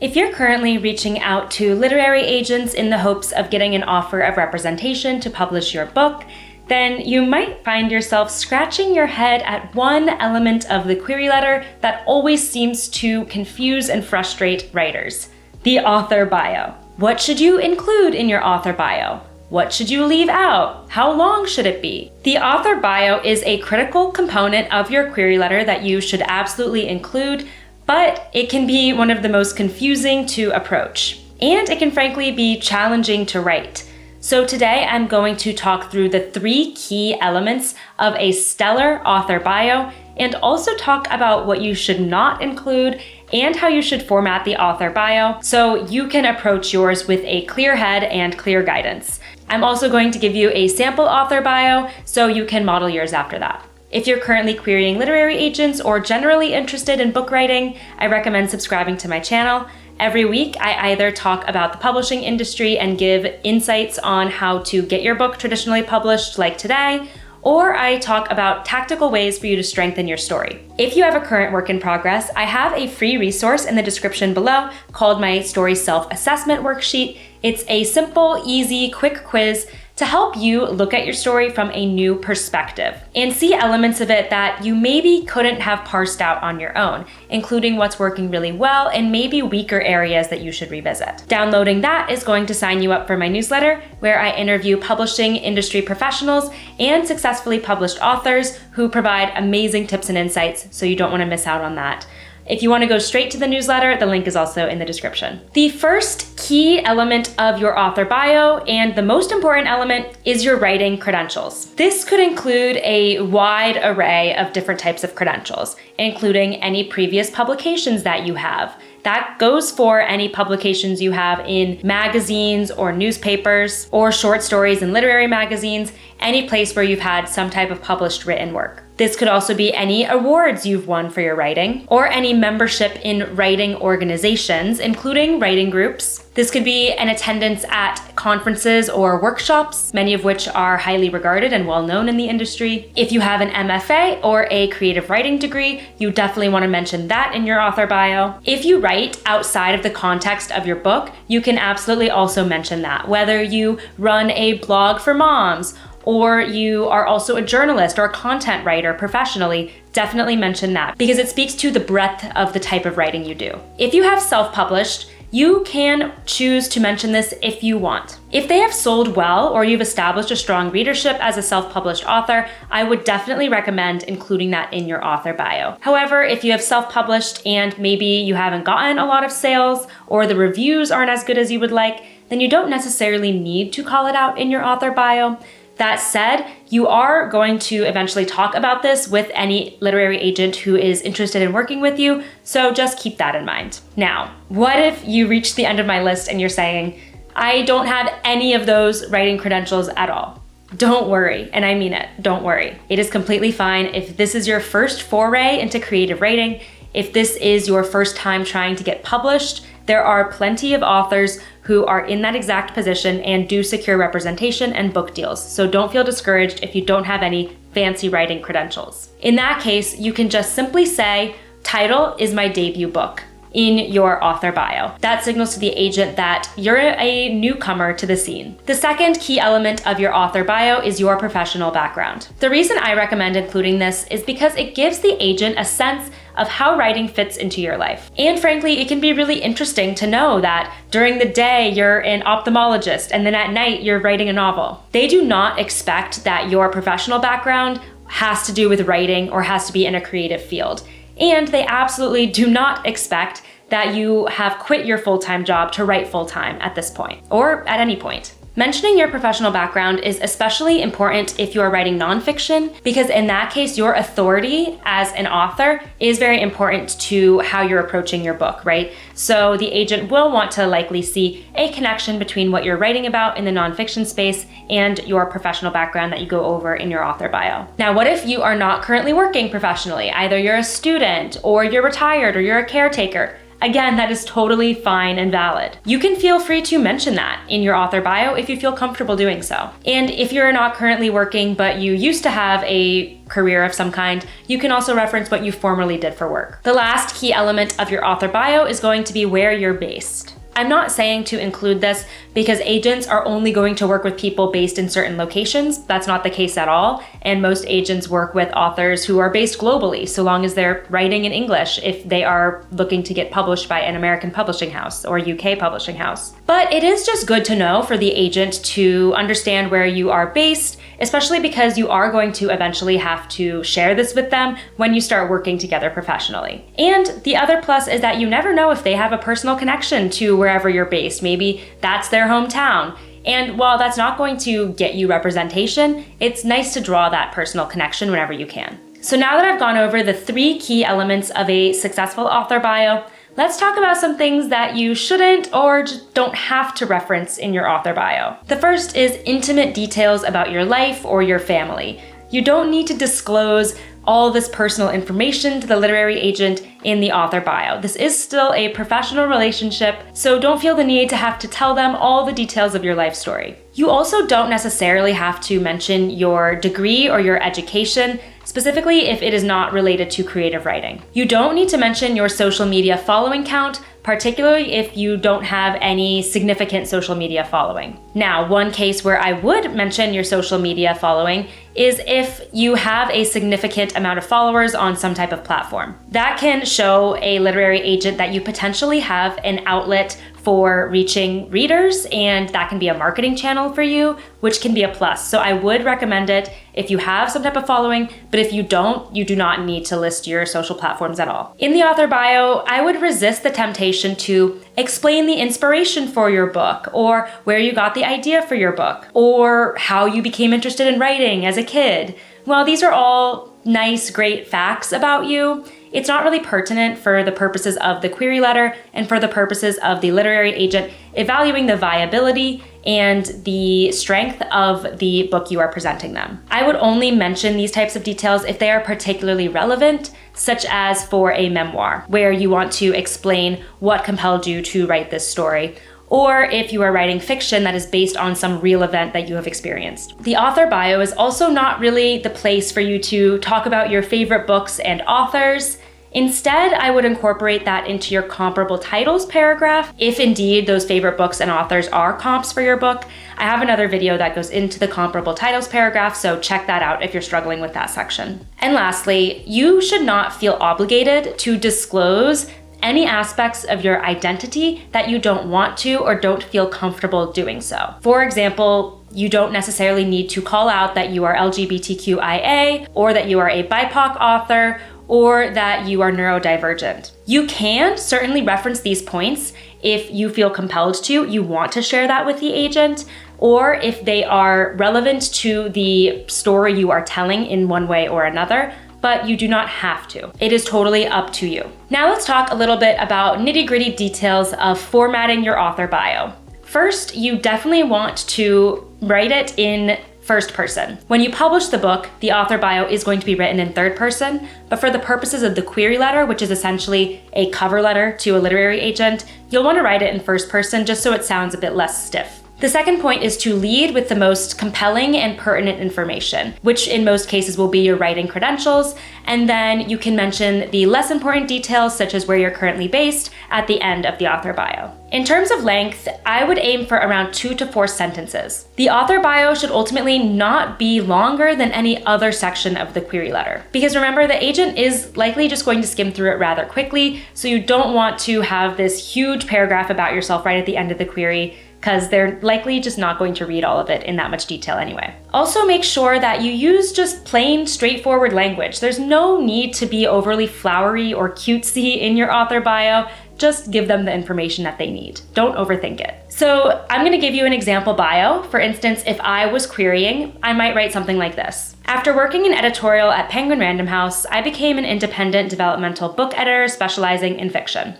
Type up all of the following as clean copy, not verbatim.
If you're currently reaching out to literary agents in the hopes of getting an offer of representation to publish your book, then you might find yourself scratching your head at one element of the query letter that always seems to confuse and frustrate writers: the author bio. What should you include in your author bio? What should you leave out? How long should it be? The author bio is a critical component of your query letter that you should absolutely include, but it can be one of the most confusing to approach. And it can frankly be challenging to write. So today I'm going to talk through the 3 key elements of a stellar author bio, and also talk about what you should not include and how you should format the author bio so you can approach yours with a clear head and clear guidance. I'm also going to give you a sample author bio so you can model yours after that. If you're currently querying literary agents or generally interested in book writing, I recommend subscribing to my channel. Every week, I either talk about the publishing industry and give insights on how to get your book traditionally published, like today, or I talk about tactical ways for you to strengthen your story. If you have a current work in progress, I have a free resource in the description below called my Story Self-Assessment Worksheet. It's a simple, easy, quick quiz to help you look at your story from a new perspective and see elements of it that you maybe couldn't have parsed out on your own, including what's working really well and maybe weaker areas that you should revisit. Downloading that is going to sign you up for my newsletter, where I interview publishing industry professionals and successfully published authors who provide amazing tips and insights, so you don't want to miss out on that. If you want to go straight to the newsletter, the link is also in the description. The first key element of your author bio, and the most important element, is your writing credentials. This could include a wide array of different types of credentials, including any previous publications that you have. That goes for any publications you have in magazines or newspapers, or short stories in literary magazines, any place where you've had some type of published written work. This could also be any awards you've won for your writing, or any membership in writing organizations, including writing groups. This could be an attendance at conferences or workshops, many of which are highly regarded and well known in the industry. If you have an MFA or a creative writing degree, you definitely want to mention that in your author bio. If you write outside of the context of your book, you can absolutely also mention that, whether you run a blog for moms, or you are also a journalist or a content writer professionally, definitely mention that, because it speaks to the breadth of the type of writing you do. If you have self-published, you can choose to mention this if you want. If they have sold well, or you've established a strong readership as a self-published author, I would definitely recommend including that in your author bio. However, if you have self-published and maybe you haven't gotten a lot of sales, or the reviews aren't as good as you would like, then you don't necessarily need to call it out in your author bio. That said, you are going to eventually talk about this with any literary agent who is interested in working with you, so just keep that in mind. Now, what if you reach the end of my list and you're saying, I don't have any of those writing credentials at all? Don't worry, and I mean it, don't worry. It is completely fine if this is your first foray into creative writing, if this is your first time trying to get published. There are plenty of authors who are in that exact position and do secure representation and book deals. So don't feel discouraged if you don't have any fancy writing credentials. In that case, you can just simply say, title is my debut book, in your author bio. That signals to the agent that you're a newcomer to the scene. The second key element of your author bio is your professional background. The reason I recommend including this is because it gives the agent a sense of how writing fits into your life. And frankly, it can be really interesting to know that during the day you're an ophthalmologist and then at night you're writing a novel. They do not expect that your professional background has to do with writing or has to be in a creative field. And they absolutely do not expect that you have quit your full-time job to write full-time at this point, or at any point. Mentioning your professional background is especially important if you are writing nonfiction, because in that case, your authority as an author is very important to how you're approaching your book, right? So the agent will want to likely see a connection between what you're writing about in the nonfiction space and your professional background that you go over in your author bio. Now, what if you are not currently working professionally? Either you're a student, or you're retired, or you're a caretaker. Again, that is totally fine and valid. You can feel free to mention that in your author bio if you feel comfortable doing so. And if you're not currently working, but you used to have a career of some kind, you can also reference what you formerly did for work. The last key element of your author bio is going to be where you're based. I'm not saying to include this because agents are only going to work with people based in certain locations. That's not the case at all. And most agents work with authors who are based globally, so long as they're writing in English, if they are looking to get published by an American publishing house or UK publishing house. But it is just good to know for the agent to understand where you are based, especially because you are going to eventually have to share this with them when you start working together professionally. And the other plus is that you never know if they have a personal connection to wherever you're based. Maybe that's their hometown. And while that's not going to get you representation, it's nice to draw that personal connection whenever you can. So now that I've gone over the 3 key elements of a successful author bio, let's talk about some things that you shouldn't or just don't have to reference in your author bio. The first is intimate details about your life or your family. You don't need to disclose all this personal information to the literary agent in the author bio. This is still a professional relationship, so don't feel the need to have to tell them all the details of your life story. You also don't necessarily have to mention your degree or your education, specifically if it is not related to creative writing. You don't need to mention your social media following count, particularly if you don't have any significant social media following. Now, one case where I would mention your social media following is if you have a significant amount of followers on some type of platform. That can show a literary agent that you potentially have an outlet for reaching readers, and that can be a marketing channel for you, which can be a plus. So I would recommend it if you have some type of following, but if you don't, you do not need to list your social platforms at all. In the author bio, I would resist the temptation to explain the inspiration for your book, or where you got the idea for your book, or how you became interested in writing as a kid. While these are all nice, great facts about you, it's not really pertinent for the purposes of the query letter and for the purposes of the literary agent evaluating the viability and the strength of the book you are presenting them. I would only mention these types of details if they are particularly relevant, such as for a memoir, where you want to explain what compelled you to write this story, or if you are writing fiction that is based on some real event that you have experienced. The author bio is also not really the place for you to talk about your favorite books and authors. Instead, I would incorporate that into your comparable titles paragraph, if indeed those favorite books and authors are comps for your book. I have another video that goes into the comparable titles paragraph, so check that out if you're struggling with that section. And lastly, you should not feel obligated to disclose any aspects of your identity that you don't want to or don't feel comfortable doing so. For example, you don't necessarily need to call out that you are LGBTQIA, or that you are a BIPOC author, or that you are neurodivergent. You can certainly reference these points if you feel compelled to, you want to share that with the agent, or if they are relevant to the story you are telling in one way or another, but you do not have to. It is totally up to you. Now let's talk a little bit about nitty-gritty details of formatting your author bio. First, you definitely want to write it in first person. When you publish the book, the author bio is going to be written in third person, but for the purposes of the query letter, which is essentially a cover letter to a literary agent, you'll want to write it in first person just so it sounds a bit less stiff. The second point is to lead with the most compelling and pertinent information, which in most cases will be your writing credentials, and then you can mention the less important details such as where you're currently based at the end of the author bio. In terms of length, I would aim for around 2 to 4 sentences. The author bio should ultimately not be longer than any other section of the query letter, because remember, the agent is likely just going to skim through it rather quickly, so you don't want to have this huge paragraph about yourself right at the end of the query, because they're likely just not going to read all of it in that much detail anyway. Also, make sure that you use just plain, straightforward language. There's no need to be overly flowery or cutesy in your author bio. Just give them the information that they need. Don't overthink it. So I'm gonna give you an example bio. For instance, if I was querying, I might write something like this. After working in editorial at Penguin Random House, I became an independent developmental book editor specializing in fiction.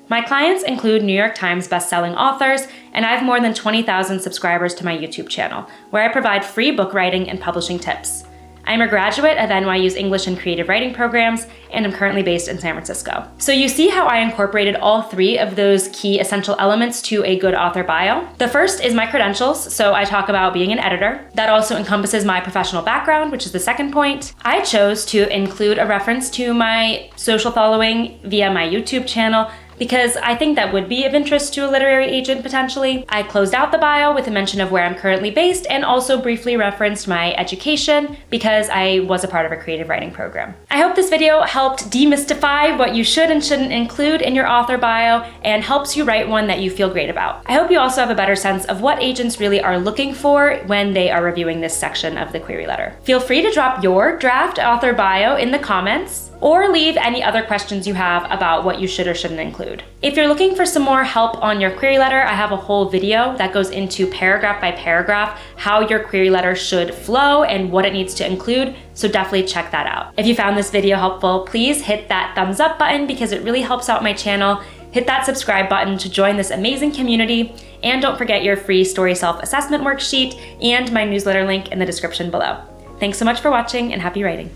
My clients include New York Times bestselling authors, and I have more than 20,000 subscribers to my YouTube channel, where I provide free book writing and publishing tips. I'm a graduate of NYU's English and Creative Writing programs, and I'm currently based in San Francisco. So you see how I incorporated all three of those key essential elements to a good author bio. The first is my credentials, so I talk about being an editor. That also encompasses my professional background, which is the second point. I chose to include a reference to my social following via my YouTube channel, because I think that would be of interest to a literary agent potentially. I closed out the bio with a mention of where I'm currently based and also briefly referenced my education because I was a part of a creative writing program. I hope this video helped demystify what you should and shouldn't include in your author bio and helps you write one that you feel great about. I hope you also have a better sense of what agents really are looking for when they are reviewing this section of the query letter. Feel free to drop your draft author bio in the comments or leave any other questions you have about what you should or shouldn't include. If you're looking for some more help on your query letter, I have a whole video that goes into paragraph by paragraph how your query letter should flow and what it needs to include, so definitely check that out. If you found this video helpful, please hit that thumbs up button because it really helps out my channel. Hit that subscribe button to join this amazing community, and don't forget your free story self-assessment worksheet and my newsletter link in the description below. Thanks so much for watching and happy writing.